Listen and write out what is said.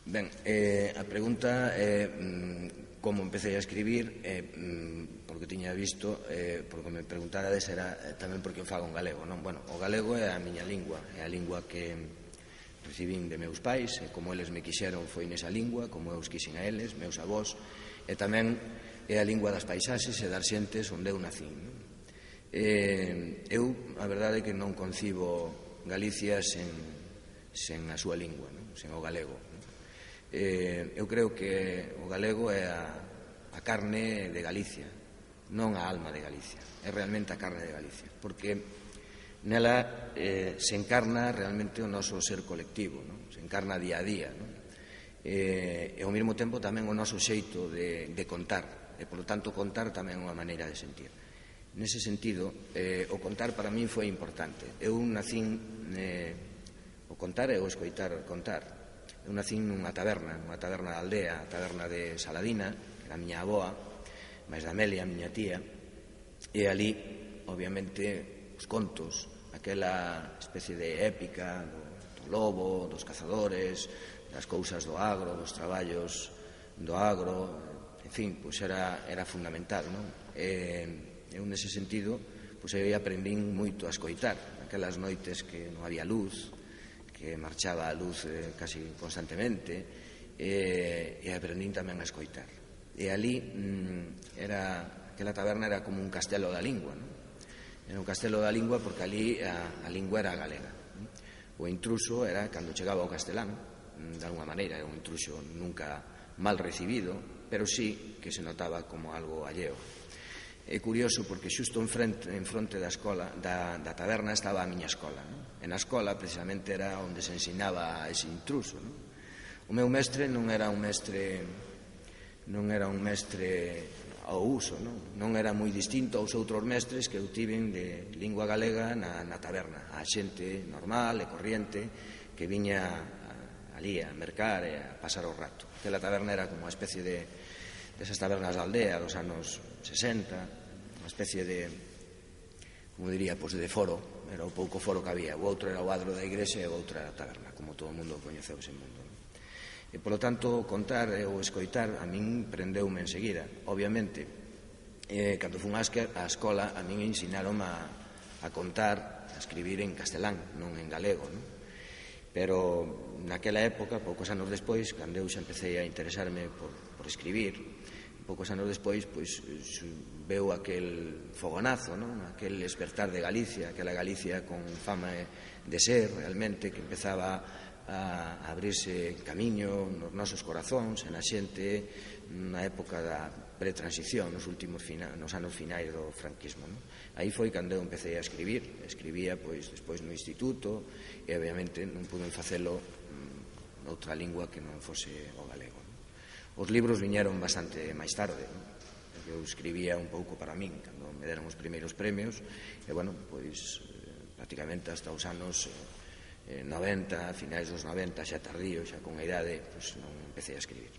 Ben, a pregunta é como empecé a escribir, porque tiña visto, porque me preguntarades era tamén porque eu fago en galego, non? Bueno, o galego é a miña lingua, é a lingua que recibín de meus pais, e como eles me quixeron foi nesa lingua, como eu os quixen a eles, meus avós, e tamén é a lingua das paisaxes e das xentes onde eu nacín. Eu, a verdade é que non concibo Galicia sen a súa lingua, sen o galego. Eu creo que o galego é a carne de Galicia, non a alma de Galicia, é realmente a carne de Galicia, porque nela se encarna realmente o noso ser colectivo, se encarna día a día, e ao mesmo tempo tamén o noso xeito de contar, e polo tanto contar tamén é unha maneira de sentir. Nese sentido, o contar para min foi importante. Eu nacín, o contar é o escoitar contar. Eu nacín nunha taberna da aldea, a taberna de Saladina, que era a miña avoa, máis da Amelia, a miña tía, e ali, obviamente, os contos, aquela especie de épica do lobo, dos cazadores, das cousas do agro, dos traballos do agro, en fin, pois era fundamental, non? Eu, nese sentido, pois eu aprendín moito a escoitar, aquelas noites que non había luz, que marchaba a luz casi constantemente, e aprendín tamén a escoitar. E ali, aquela taberna era como un castelo da lingua, non? Era un castelo da lingua porque ali a lingua era galega. O intruso era, cando chegaba ao castelán, de alguma maneira, era un intruso nunca mal recibido, pero sí que se notaba como algo alleo. É curioso porque xusto en fronte da escola, da taberna, estaba a miña escola, non? E na escola precisamente era onde se ensinaba a ese intruso, non? O meu mestre non era un mestre ao uso, non era moi distinto aos outros mestres que eu tiven de lingua galega na taberna, a xente normal e corriente que viña ali a mercar e a pasar o rato. Aquela taberna era como unha especie desas tabernas da aldea dos anos 60, unha especie de, como diría, pois de foro, era o pouco foro que había. O outro era o adro da igrexa e o outro era a taberna, como todo o mundo coñeceu ese mundo. E, polo tanto, contar ou escoitar a min prendeume enseguida. Obviamente, cando fun á escola, a min ensinaron a contar, a escribir en castelán, non en galego, non? Pero naquela época, poucos anos despois, cando eu xa empecé a interesarme por escribir, poucos anos despois, pois, veu aquel fogonazo, non? Aquel despertar de Galicia, aquela Galicia con fama de ser, realmente, que empezaba a abrirse camiño nos nosos corazóns e na xente na época da pretransición, nos anos finais do franquismo, non? Aí foi cando eu empecé a escribir. Escribía, pois, despois no instituto e, obviamente, non pude facelo noutra lingua que non fose o galego. Os libros viñeron bastante máis tarde, non? Eu escribía un pouco para min cando me deron os primeiros premios e, bueno, pois, prácticamente hasta os anos 90, finais dos 90, xa tardío, xa con a idade, pois non empecé a escribir.